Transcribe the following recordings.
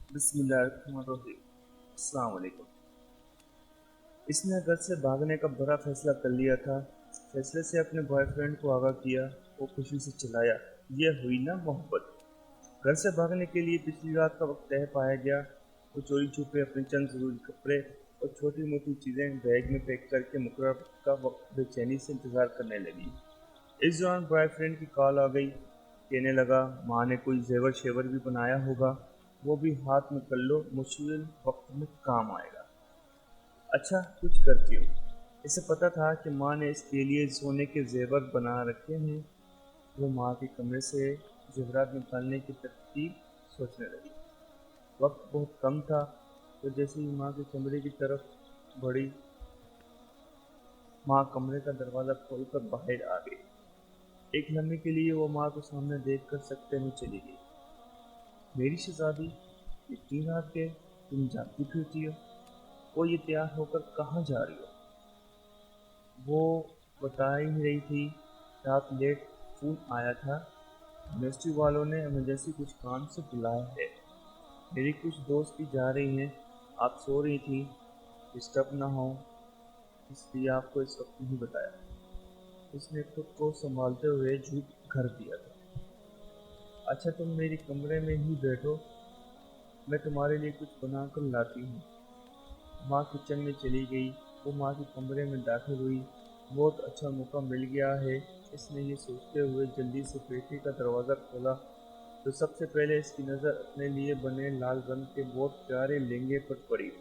बिस्मिल्लाहिर्रहमानिर्रहीम। अस्सलाम वालेकुम। इसने घर से भागने का बड़ा फैसला कर लिया था। फैसले से अपने बॉयफ्रेंड को आगाह किया। वो खुशी से चिल्लाया, यह हुई ना मोहब्बत। घर से भागने के लिए पिछली रात का वक्त तय पाया गया। वो चोरी छुपे अपने चंद जरूरी कपड़े और छोटी मोटी चीज़ें बैग में पैक करके मुकर्रर का वक्त बेचैनी से इंतज़ार करने लगी। इस दौरान बॉयफ्रेंड की कॉल आ गई। कहने लगा, माँ ने कोई जेवर शेवर भी बनाया होगा, वो भी हाथ में कर लो, मुश्किल वक्त में काम आएगा। अच्छा, कुछ करती हूँ। इसे पता था कि माँ ने इसके लिए सोने के जेवर बना रखे हैं। वो माँ के कमरे से जेवरात निकालने की तरकीब सोचने लगी। वक्त बहुत कम था, तो जैसे ही माँ के कमरे की तरफ बढ़ी, माँ कमरे का दरवाज़ा खोलकर बाहर आ गई। एक लम्हे के लिए वो माँ को सामने देखकर सकते में चली गई। मेरी शहजादी, इतनी रात के तुम जागती फिरती हो? वो ये तैयार होकर कहाँ जा रही हो? वो बता ही नहीं रही थी। रात लेट फ़ोन आया था, यूनिवर्सिटी वालों ने इमरजेंसी कुछ काम से बुलाया है। मेरी कुछ दोस्त भी जा रही हैं। आप सो रही थी, डिस्टर्ब ना हो इसलिए आपको इस वक्त नहीं बताया। उसने खुद को संभालते हुए झूठ घर दिया था। अच्छा, तुम मेरे कमरे में ही बैठो, मैं तुम्हारे लिए कुछ बना कर लाती हूँ। माँ किचन में चली गई। वो माँ के कमरे में दाखिल हुई। बहुत अच्छा मौका मिल गया है, इसने ये सोचते हुए जल्दी से पेटी का दरवाज़ा खोला। तो सबसे पहले इसकी नज़र अपने लिए बने लाल रंग के बहुत प्यारे लहंगे पर पड़ी,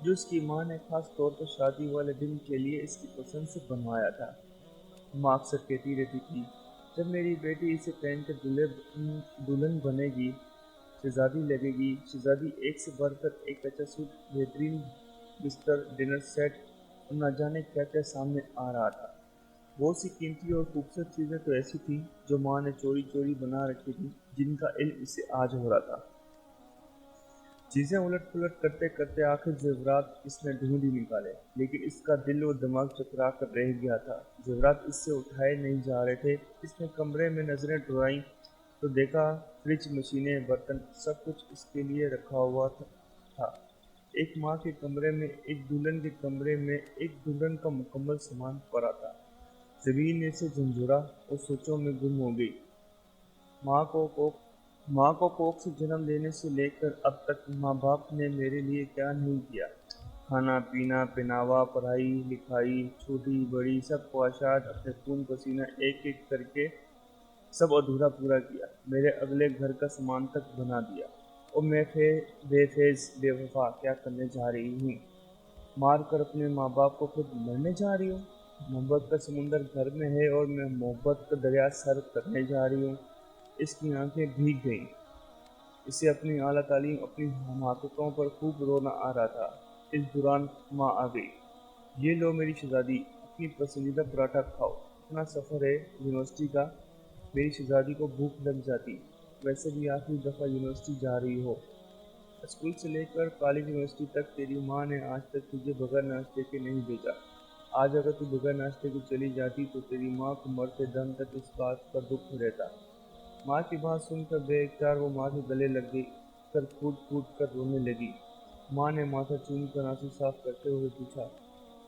जो उसकी माँ ने खास तौर पर शादी वाले दिन के लिए इसकी पसंद से बनवाया था। माँ अक्सर कहती रहती थी, जब मेरी बेटी इसे पहन कर दुल्हन बनेगी, शहजादी लगेगी। शहजादी एक से बढ़कर एक अच्छा सूट, बेहतरीन बिस्तर, डिनर सेट और न जाने क्या क्या सामने आ रहा था। बहुत सी कीमती और खूबसूरत चीज़ें तो ऐसी थी जो माँ ने चोरी चोरी बना रखी थी, जिनका इल्म इसे आज हो रहा था। चीज़ें उलट पुलट करते करते आखिर जेवरात इसने ढूंढ ही निकाले, लेकिन इसका दिल और दिमाग चकरा कर रह गया था। जेवरात इससे उठाए नहीं जा रहे थे। इसने कमरे में नजरें दौड़ाई तो देखा, फ्रिज, मशीनें, बर्तन, सब कुछ इसके लिए रखा हुआ था। एक माँ के कमरे में, एक दुल्हन के कमरे में, एक दुल्हन का मुकम्मल सामान पड़ा था। जमीन ने से झंझोड़ा और सोचों में गुम हो गई। माँ को कोख माँ को कोख से जन्म लेने से लेकर अब तक माँ बाप ने मेरे लिए क्या नहीं किया। खाना पीना, पहनावा, पढ़ाई लिखाई, छोटी बड़ी सब ख्वाहिशात अपने खून पसीना एक एक करके सब अधूरा पूरा किया। मेरे अगले घर का सामान तक बना दिया। और मैं बेफेज बेवफा क्या करने जा रही हूँ? मार कर अपने माँ बाप को खुद मरने जा रही हूँ। मोहब्बत का समुंदर घर में है और मैं मोहब्बत का दरिया सर करने जा रही हूँ। इसकी आंखें भीग गईं। इसे अपनी आला तालीम, अपनी हमाकतों पर खूब रोना आ रहा था। इस दौरान माँ आ गई। ये लो मेरी शहजादी, अपनी पसंदीदा पराठा खाओ। इतना सफ़र है यूनिवर्सिटी का, मेरी शहजादी को भूख लग जाती। वैसे भी आखिरी दफ़ा यूनिवर्सिटी जा रही हो। स्कूल से लेकर कॉलेज यूनिवर्सिटी तक तेरी माँ ने आज तक तुझे बगैर नाश्ते के नहीं भेजा। आज अगर तू बगैर नाश्ते के चली जाती तो तेरी माँ को मरते दम तक इस बात का दुख रहता। माँ की बात सुनकर बेख्तियार वो माँ के गले लग गई। कर फूट फूट कर रोने लगी। माँ ने माथा चूम कर आंसू साफ करते हुए पूछा,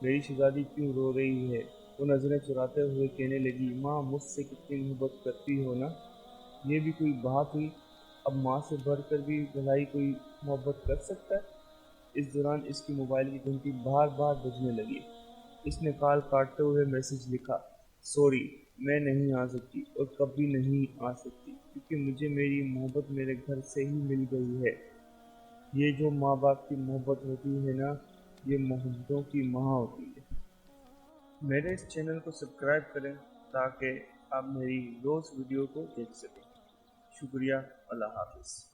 मेरी शहजादी क्यों रो रही है? वो नजरें चुराते हुए कहने लगी, माँ मुझसे कितनी मोहब्बत करती हो ना। ये भी कोई बात हुई? अब माँ से बढ़कर भी भलाई कोई मोहब्बत कर सकता है? इस दौरान इसकी मोबाइल की घंटी बार बार बजने लगी। इसने कॉल काटते हुए मैसेज लिखा, सॉरी, मैं नहीं आ सकती और कभी नहीं आ सकती, क्योंकि मुझे मेरी मोहब्बत मेरे घर से ही मिल गई है। ये जो माँ बाप की मोहब्बत होती है ना, ये मोहब्बतों की माँ होती है। मेरे इस चैनल को सब्सक्राइब करें ताकि आप मेरी रोज़ वीडियो को देख सकें। शुक्रिया। अल्लाह हाफिज़।